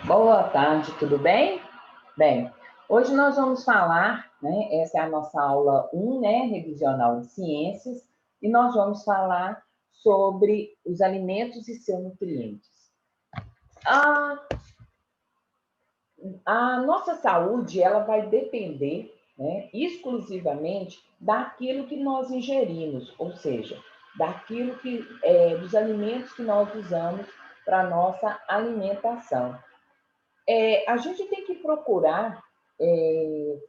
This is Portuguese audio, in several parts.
Boa tarde, tudo bem? Bem, hoje nós vamos falar, né? Essa é a nossa aula 1, né? Revisional de ciências, e nós vamos falar sobre os alimentos e seus nutrientes. A, a nossa saúde, ela vai depender, né, exclusivamente daquilo que nós ingerimos, ou seja, daquilo que, dos alimentos que nós usamos para a nossa alimentação. A gente tem que procurar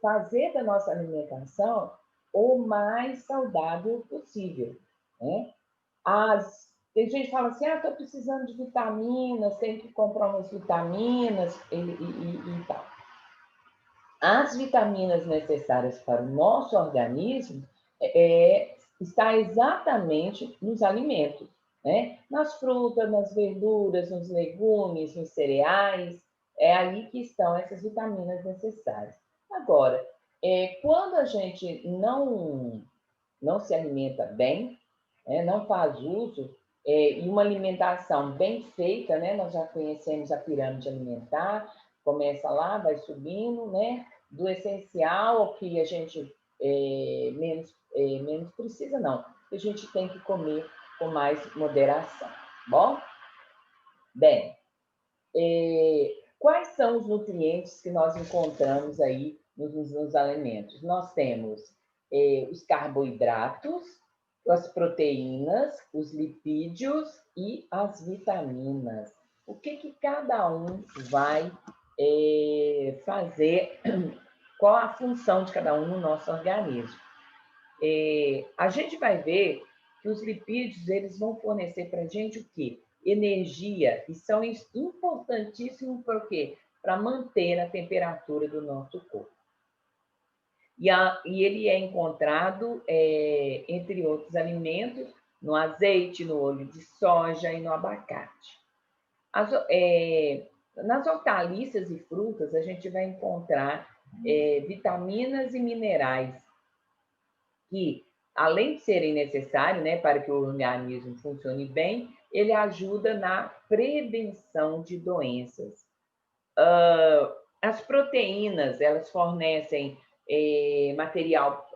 fazer da nossa alimentação o mais saudável possível, né? Tem gente que fala assim, estou precisando de vitaminas, tenho que comprar umas vitaminas e tal. As vitaminas necessárias para o nosso organismo está exatamente nos alimentos, né? Nas frutas, nas verduras, nos legumes, nos cereais, é aí que estão essas vitaminas necessárias. Agora, quando a gente não se alimenta bem, né, não faz uso, e uma alimentação bem feita, né, nós já conhecemos a pirâmide alimentar, começa lá, vai subindo, né, do essencial ao que a gente menos precisa, não. A gente tem que comer com mais moderação. Bom? Bem, quais são os nutrientes que nós encontramos aí nos alimentos? Nós temos os carboidratos, as proteínas, os lipídios e as vitaminas. O que cada um vai fazer? Qual a função de cada um no nosso organismo? A gente vai ver que os lipídios eles vão fornecer para a gente o quê? Energia, e são importantíssimos para o quê? Para manter a temperatura do nosso corpo. E ele é encontrado, entre outros alimentos, no azeite, no óleo de soja e no abacate. Nas hortaliças e frutas, a gente vai encontrar vitaminas e minerais que, além de serem necessários, né, para que o organismo funcione bem, ele ajuda na prevenção de doenças. As proteínas, elas fornecem material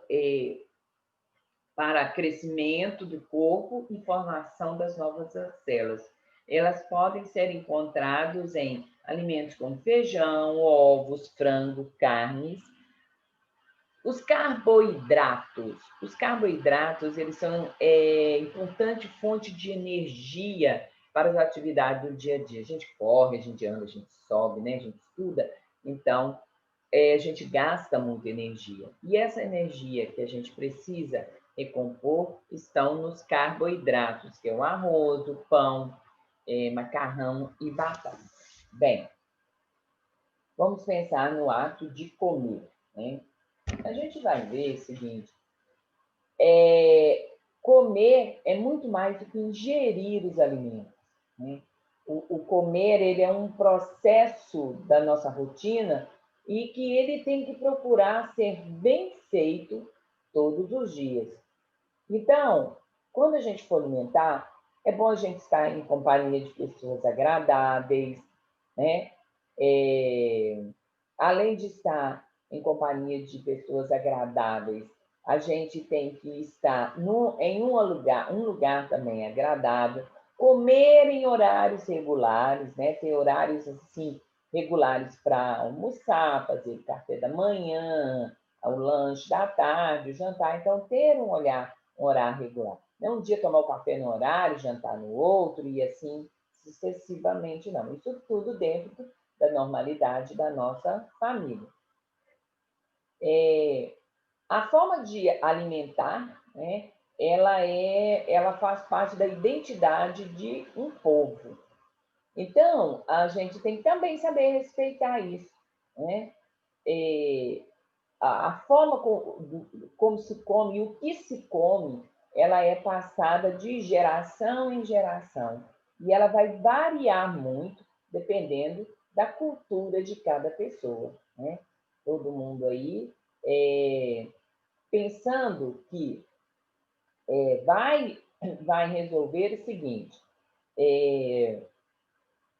para crescimento do corpo e formação das novas células. Elas podem ser encontradas em alimentos como feijão, ovos, frango, carnes. Os carboidratos, eles são importante fonte de energia para as atividades do dia a dia. A gente corre, a gente anda, a gente sobe, né? A gente estuda, então a gente gasta muita energia. E essa energia que a gente precisa recompor estão nos carboidratos, que é o arroz, o pão, macarrão e batata. Bem, vamos pensar no ato de comer, né? A gente vai ver o seguinte, comer é muito mais do que ingerir os alimentos, né? O comer ele é um processo da nossa rotina e que ele tem que procurar ser bem feito todos os dias. Então, quando a gente for alimentar, é bom a gente estar em companhia de pessoas agradáveis, né? Além de estar em companhia de pessoas agradáveis, a gente tem que estar em um lugar também agradável, comer em horários regulares, né? Ter horários assim regulares para almoçar, fazer o café da manhã, o lanche da tarde, o jantar. Então, ter um horário regular. Não um dia tomar o café no horário, jantar no outro e assim sucessivamente, não. Isso tudo dentro da normalidade da nossa família. A forma de alimentar, né, ela faz parte da identidade de um povo. Então, a gente tem que também saber respeitar isso, né? A forma como se come e o que se come, ela é passada de geração em geração. E ela vai variar muito dependendo da cultura de cada pessoa, né? Todo mundo aí pensando que vai resolver o seguinte,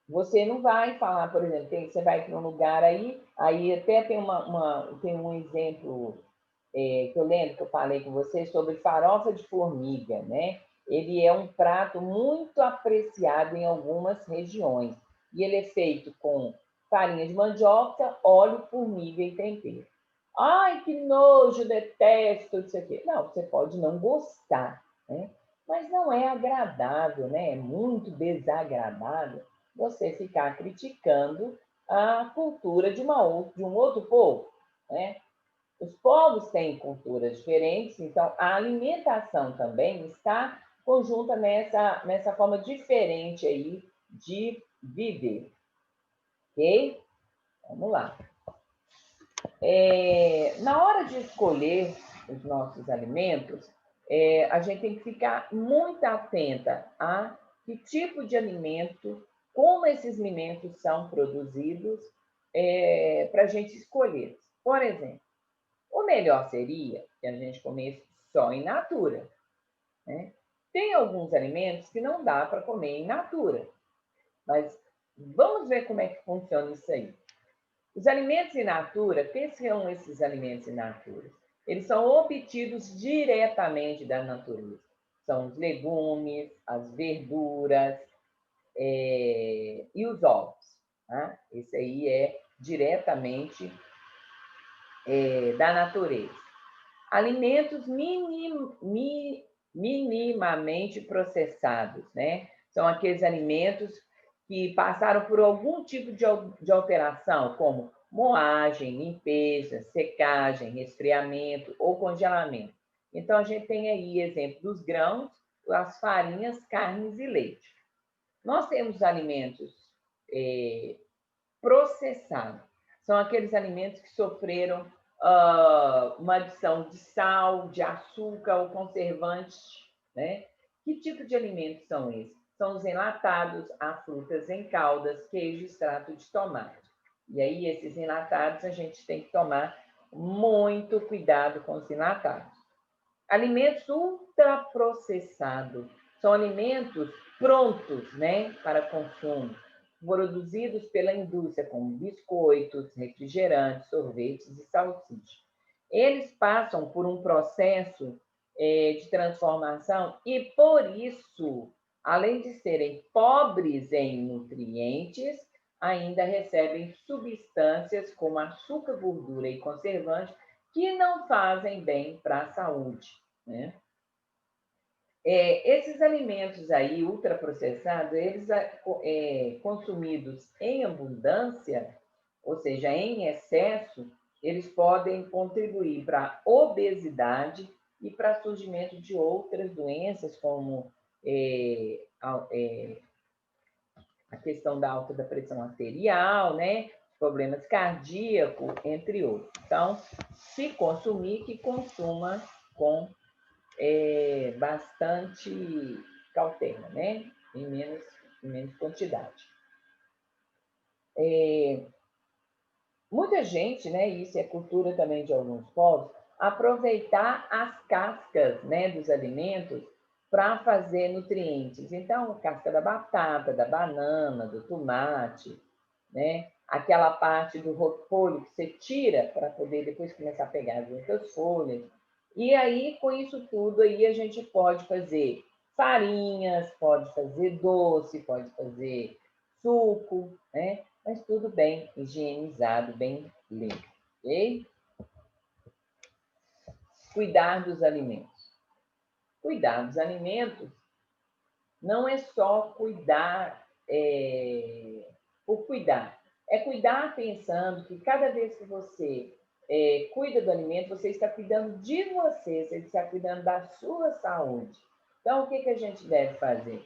Você não vai falar, por exemplo, você vai para um lugar aí até tem um exemplo que eu lembro que eu falei com você sobre farofa de formiga, né? Ele é um prato muito apreciado em algumas regiões. E ele é feito com farinha de mandioca, óleo, formiga e tempero. Ai, que nojo, detesto, isso aqui. Não, você pode não gostar, né? Mas não é agradável, né? É muito desagradável você ficar criticando a cultura de um outro povo, né? Os povos têm culturas diferentes, então a alimentação também está conjunta nessa forma diferente aí de viver, ok? Vamos lá. Na hora de escolher os nossos alimentos, a gente tem que ficar muito atenta a que tipo de alimento, como esses alimentos são produzidos, para a gente escolher. Por exemplo, o melhor seria que a gente comesse só in natura, né? Tem alguns alimentos que não dá para comer in natura, mas vamos ver como é que funciona isso aí. Os alimentos in natura, o que são esses alimentos in natura? Eles são obtidos diretamente da natureza. São os legumes, as verduras e os ovos. Tá? Esse aí é diretamente da natureza. Alimentos minimamente processados, né? São aqueles alimentos que passaram por algum tipo de alteração, como moagem, limpeza, secagem, resfriamento ou congelamento. Então, a gente tem aí exemplo dos grãos, as farinhas, carnes e leite. Nós temos alimentos processados. São aqueles alimentos que sofreram uma adição de sal, de açúcar ou conservante, né? Que tipo de alimentos são esses? São os enlatados, a frutas em caldas, queijo, extrato de tomate. E aí, esses enlatados, a gente tem que tomar muito cuidado com os enlatados. Alimentos ultraprocessados são alimentos prontos, né, para consumo, produzidos pela indústria, como biscoitos, refrigerantes, sorvetes e salsichas. Eles passam por um processo de transformação e, por isso, além de serem pobres em nutrientes, ainda recebem substâncias como açúcar, gordura e conservante que não fazem bem para a saúde, né? Esses alimentos aí ultraprocessados, eles consumidos em abundância, ou seja, em excesso, eles podem contribuir para a obesidade e para o surgimento de outras doenças, como a questão da alta da pressão arterial, né? Problemas cardíacos, entre outros. Então, se consumir, que consuma com bastante cautela, né? Em menos quantidade. Muita gente, né? Isso é cultura também de alguns povos, aproveitar as cascas, né, dos alimentos para fazer nutrientes. Então, casca da batata, da banana, do tomate, né? Aquela parte do repolho que você tira para poder depois começar a pegar as outras folhas. E aí, com isso tudo, aí a gente pode fazer farinhas, pode fazer doce, pode fazer suco, né? Mas tudo bem higienizado, bem limpo, ok? Cuidar dos alimentos. Cuidar dos alimentos não é só cuidar por cuidar. É cuidar pensando que cada vez que você cuida do alimento, você está cuidando de você, você está cuidando da sua saúde. Então, o que, que a gente deve fazer?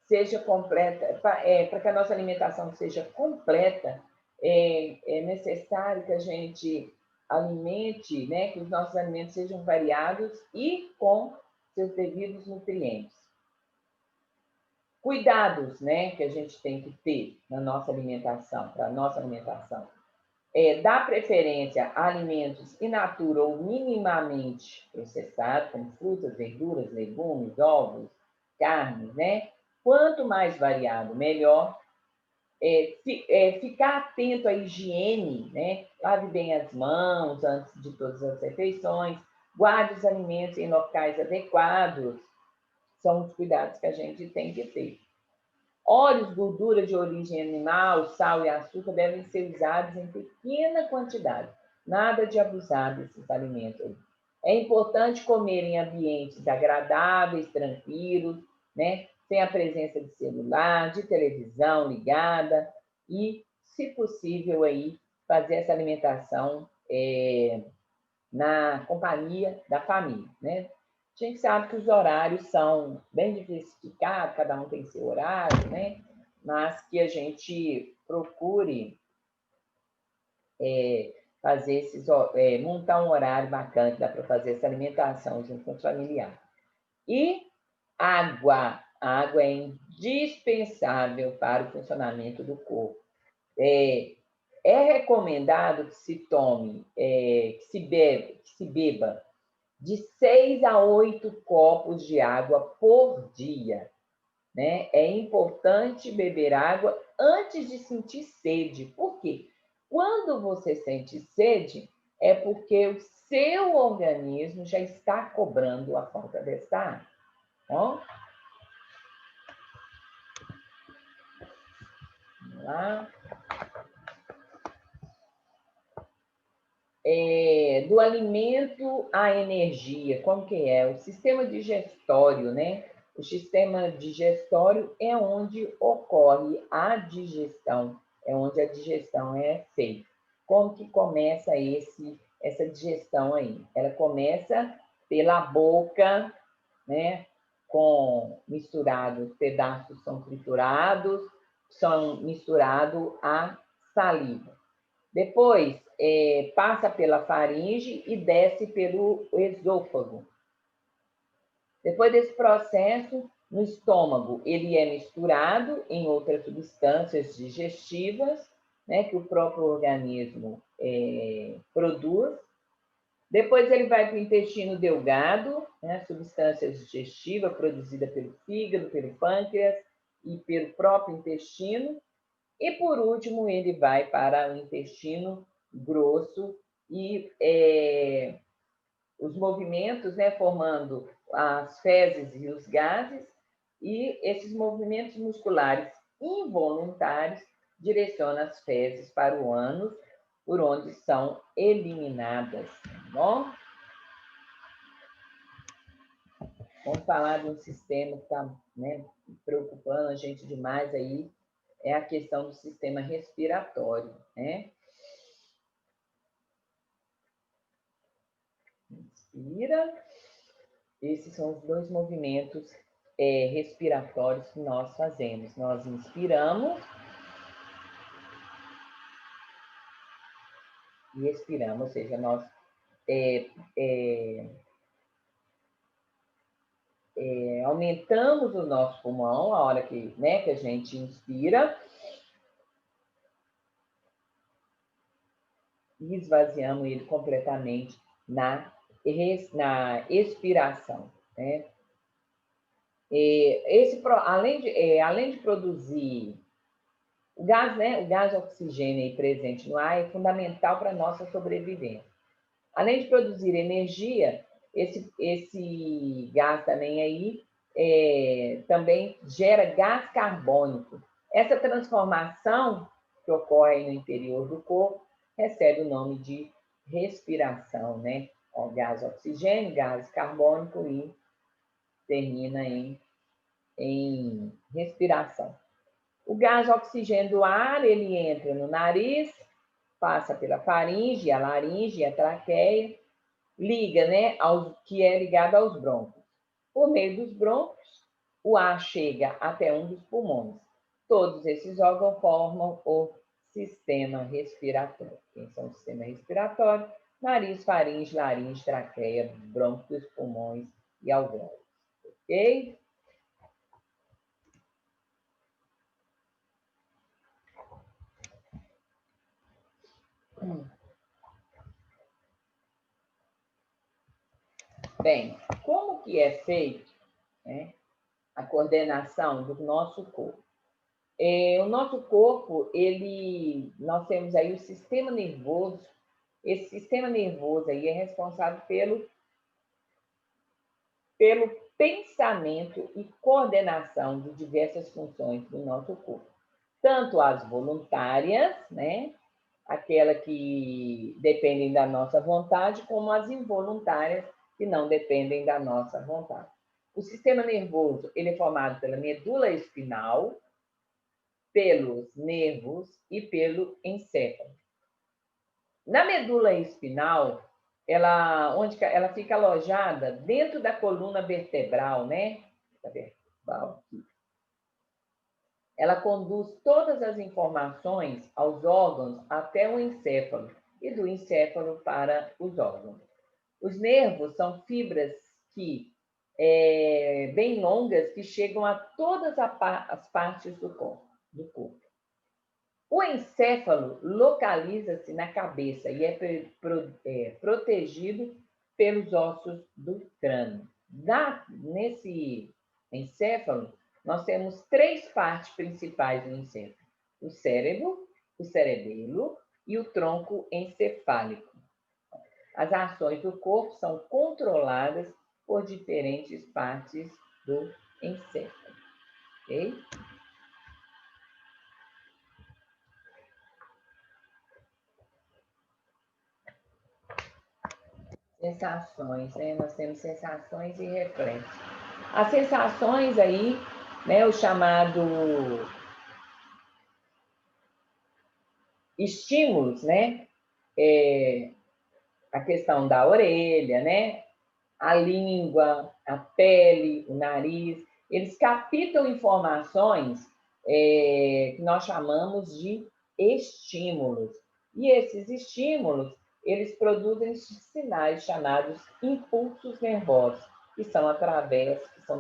Seja completa, para que a nossa alimentação seja completa, é necessário que a gente alimente, né, que os nossos alimentos sejam variados e com seus devidos nutrientes. Cuidados, né, que a gente tem que ter na nossa alimentação, para a nossa alimentação. Dar preferência a alimentos in natura ou minimamente processados, como frutas, verduras, legumes, ovos, carnes, né? Quanto mais variado, melhor. Ficar atento à higiene, né? Lave bem as mãos antes de todas as refeições, guarde os alimentos em locais adequados, são os cuidados que a gente tem que ter. Óleos, gordura de origem animal, sal e açúcar devem ser usados em pequena quantidade. Nada de abusar desses alimentos. É importante comer em ambientes agradáveis, tranquilos, né? Sem a presença de celular, de televisão ligada e, se possível, aí, fazer essa alimentação na companhia da família, né? A gente sabe que os horários são bem diversificados, cada um tem seu horário, né? Mas que a gente procure fazer montar um horário bacana que dá para fazer essa alimentação junto com o familiar. E água. A água é indispensável para o funcionamento do corpo. É recomendado que se tome, que se beba de 6 a 8 copos de água por dia. Né? É importante beber água antes de sentir sede. Por quê? Quando você sente sede, é porque o seu organismo já está cobrando a falta dessa água. Então, vamos lá. Do alimento à energia, como que é? O sistema digestório, né? O sistema digestório é onde ocorre a digestão, é onde a digestão é feita. Como que começa essa digestão aí? Ela começa pela boca, né? Com misturados, pedaços são triturados, são misturados a saliva. Depois, passa pela faringe e desce pelo esôfago. Depois desse processo, no estômago, ele é misturado em outras substâncias digestivas, né, que o próprio organismo produz. Depois ele vai para o intestino delgado, né, substância digestiva produzida pelo fígado, pelo pâncreas e pelo próprio intestino. E, por último, ele vai para o intestino grosso e os movimentos, né, formando as fezes e os gases, e esses movimentos musculares involuntários direcionam as fezes para o ânus, por onde são eliminadas. Tá bom? Vamos falar de um sistema que está, né, preocupando a gente demais aí, é a questão do sistema respiratório, né? Inspira. Esses são os dois movimentos respiratórios que nós fazemos. Nós inspiramos e expiramos, ou seja, nós aumentamos o nosso pulmão a hora que, né, que a gente inspira e esvaziamos ele completamente na expiração. Né? Além de produzir o gás, né, o gás oxigênio aí presente no ar é fundamental para a nossa sobrevivência. Além de produzir energia, esse gás também aí também gera gás carbônico. Essa transformação que ocorre no interior do corpo recebe o nome de respiração, né? O gás oxigênio, gás carbônico e termina em respiração. O gás oxigênio do ar, ele entra no nariz, passa pela faringe, a laringe, a traqueia, liga, né, que é ligado aos brônquios. Por meio dos brônquios, o ar chega até um dos pulmões. Todos esses órgãos formam o sistema respiratório. Quem são o sistema respiratório? Nariz, faringe, laringe, traqueia, brônquios, pulmões e alvéolos. Ok? Bem, como que é feito, né, a coordenação do nosso corpo. O nosso corpo, nós temos aí o sistema nervoso. Esse sistema nervoso aí é responsável pelo pensamento e coordenação de diversas funções do nosso corpo. Tanto as voluntárias, né? Aquelas que dependem da nossa vontade, como as involuntárias, que não dependem da nossa vontade. O sistema nervoso, ele é formado pela medula espinal, pelos nervos e pelo encéfalo. Na medula espinal, ela fica alojada dentro da coluna vertebral, né? Ela conduz todas as informações aos órgãos até o encéfalo e do encéfalo para os órgãos. Os nervos são fibras bem longas que chegam a todas as partes do corpo. O encéfalo localiza-se na cabeça e é protegido pelos ossos do crânio. Nesse encéfalo, nós temos 3 partes principais do encéfalo: o cérebro, o cerebelo e o tronco encefálico. As ações do corpo são controladas por diferentes partes do encéfalo. Ok? Sensações, né? Nós temos sensações e reflexos. As sensações aí, né? O chamado estímulos, né? A questão da orelha, né? A língua, a pele, o nariz, eles captam informações que nós chamamos de estímulos. E esses estímulos, eles produzem sinais chamados impulsos nervosos, que são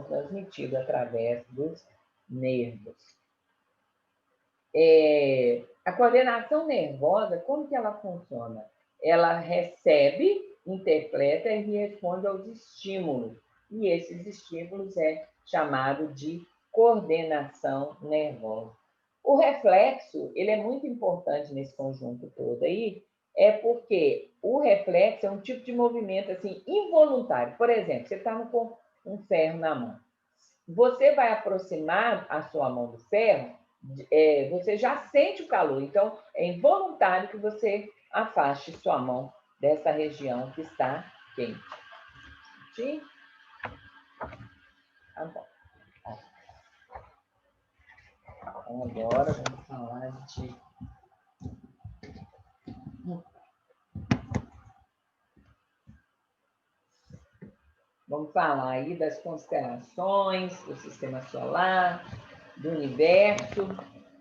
transmitidos através dos nervos. A coordenação nervosa, como que ela funciona? Ela recebe, interpreta e responde aos estímulos. E esses estímulos é chamado de coordenação nervosa. O reflexo, ele é muito importante nesse conjunto todo aí, porque o reflexo é um tipo de movimento assim involuntário. Por exemplo, você está com um ferro na mão. Você vai aproximar a sua mão do ferro, você já sente o calor, então é involuntário que você afaste sua mão dessa região que está quente. Sim? Tá bom. Então, agora vamos falar de... Vamos falar aí das constelações, do sistema solar, do universo.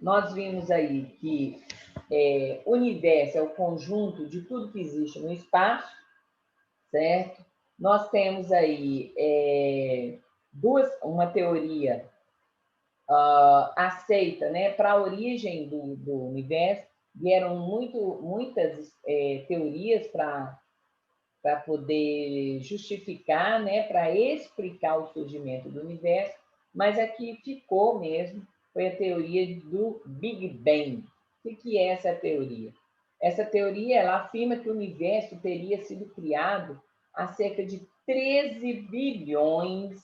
Nós vimos aí que o universo é o conjunto de tudo que existe no espaço, certo? Nós temos aí uma teoria aceita, né? Para a origem do universo, vieram muitas teorias para poder justificar, né? Para explicar o surgimento do universo, mas aqui ficou mesmo, foi a teoria do Big Bang. O que é essa teoria? Essa teoria ela afirma que o universo teria sido criado há cerca de 13 bilhões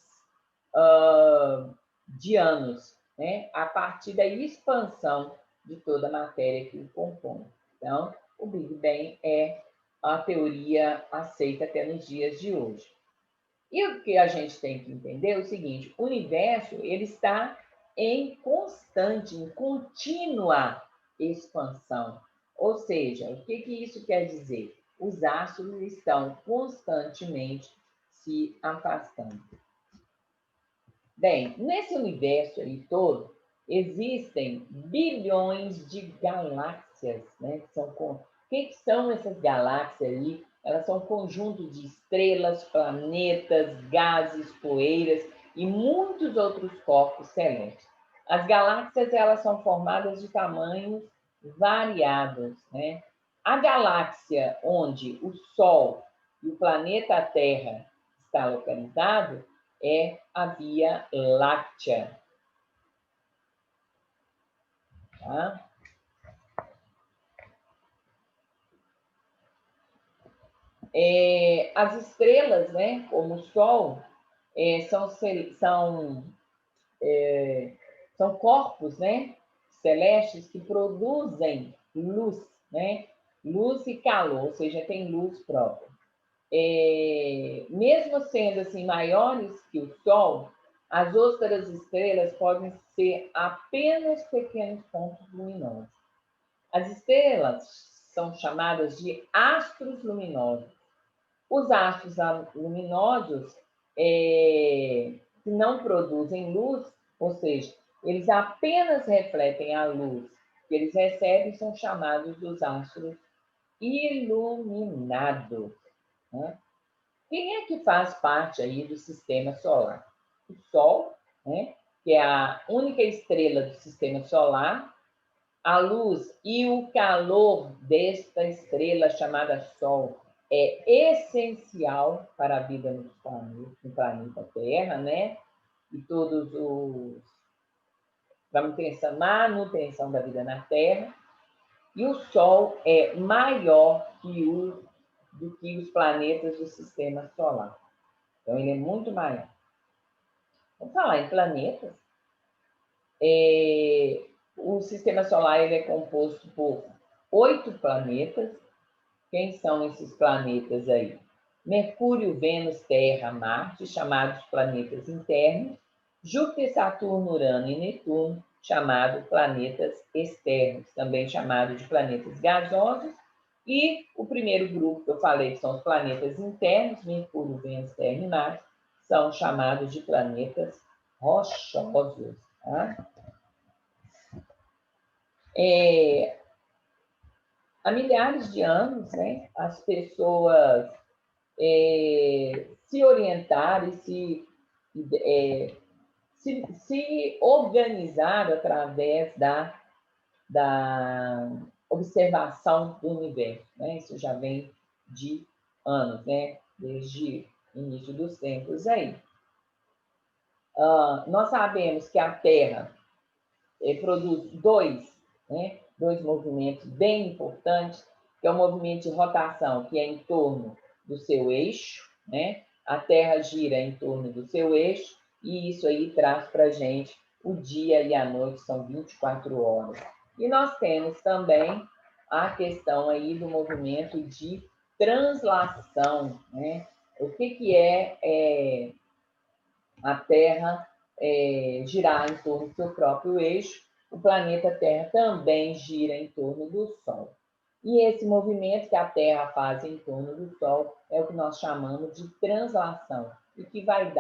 de anos, né? A partir da expansão de toda a matéria que o compõe. Então, o Big Bang é a teoria aceita até nos dias de hoje. E o que a gente tem que entender é o seguinte: o universo ele está em constante, em contínua expansão. Ou seja, o que isso quer dizer? Os astros estão constantemente se afastando. Bem, nesse universo aí todo, existem bilhões de galáxias, né? O que são essas galáxias aí? Elas são um conjunto de estrelas, planetas, gases, poeiras e muitos outros corpos celestes. As galáxias elas são formadas de tamanhos variados, né? A galáxia onde o Sol e o planeta Terra está localizado é a Via Láctea. Tá? As estrelas, né, como o Sol, são corpos, né, celestes que produzem luz, né, luz e calor, ou seja, tem luz própria. Mesmo sendo assim maiores que o Sol, as outras estrelas podem ser apenas pequenos pontos luminosos. As estrelas são chamadas de astros luminosos. Os astros luminosos que não produzem luz, ou seja, eles apenas refletem a luz que eles recebem, são chamados dos astros iluminados. Né? Quem é que faz parte aí do sistema solar? O Sol, né? Que é a única estrela do sistema solar. A luz e o calor desta estrela chamada Sol é essencial para a vida no planeta Terra, né? E todos os manutenção da vida na Terra. E o Sol é maior do que os planetas do sistema solar. Então, ele é muito maior. Vamos falar em planetas. O sistema solar ele é composto por 8 planetas. Quem são esses planetas aí? Mercúrio, Vênus, Terra, Marte, chamados planetas internos. Júpiter, Saturno, Urano e Netuno, chamados planetas externos, também chamados de planetas gasosos. E o primeiro grupo que eu falei, que são os planetas internos, Mercúrio, Vênus, Terra e Marte, são chamados de planetas rochosos. Tá? Há milhares de anos, né, as pessoas se orientaram e se organizaram através da observação do universo. Né? Isso já vem de anos, né? Desde o início dos tempos aí. Nós sabemos que a Terra produz dois movimentos bem importantes, que é o movimento de rotação, que é em torno do seu eixo, né? A Terra gira em torno do seu eixo, e isso aí traz para a gente o dia e a noite, são 24 horas. E nós temos também a questão aí do movimento de translação, né? O que é a Terra girar em torno do seu próprio eixo? O planeta Terra também gira em torno do Sol. E esse movimento que a Terra faz em torno do Sol é o que nós chamamos de translação, e que vai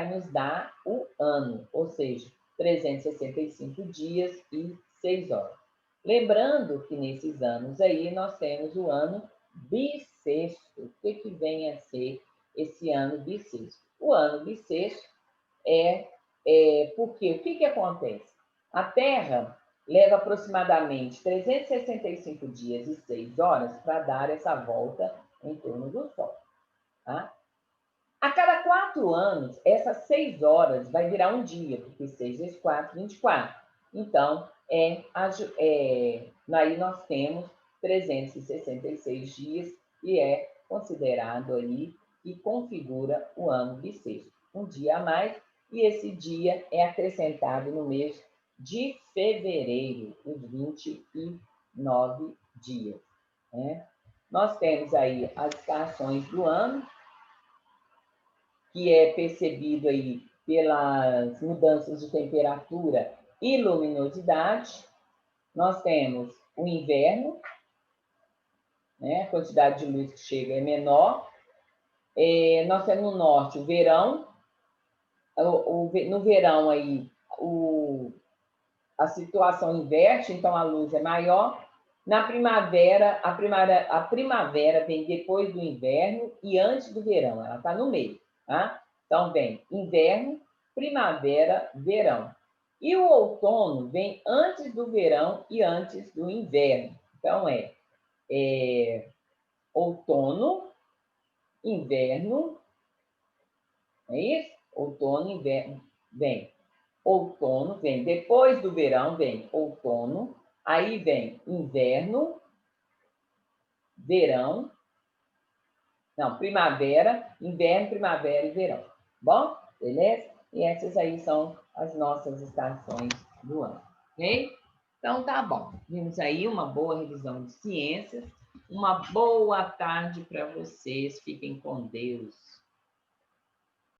nos dar o ano, ou seja, 365 dias e 6 horas. Lembrando que nesses anos aí nós temos o ano bissexto. O que vem a ser esse ano bissexto? O ano bissexto porque o que acontece? A Terra leva aproximadamente 365 dias e 6 horas para dar essa volta em torno do Sol. Tá? A cada 4 anos, essas 6 horas vai virar um dia, porque 6 vezes 4, 24. Então, aí nós temos 366 dias e é considerado aí e configura o ano bissexto. Um dia a mais, e esse dia é acrescentado no mês de fevereiro, os 29 dias. Né? Nós temos aí as estações do ano, que é percebido aí pelas mudanças de temperatura e luminosidade. Nós temos o inverno, né? A quantidade de luz que chega é menor. Nós temos no norte o verão. No verão aí a situação inverte, então a luz é maior. Na primavera, a primavera vem depois do inverno e antes do verão, ela está no meio. Tá? Então vem inverno, primavera, verão. E o outono vem antes do verão e antes do inverno. Então outono, inverno, é isso? outono, inverno, vem outono, vem depois do verão, vem outono, aí vem inverno, verão, não, primavera, inverno, primavera e verão. Bom, beleza? E essas aí são as nossas estações do ano, ok? Então tá bom. Vimos aí uma boa revisão de ciências. Uma boa tarde para vocês. Fiquem com Deus.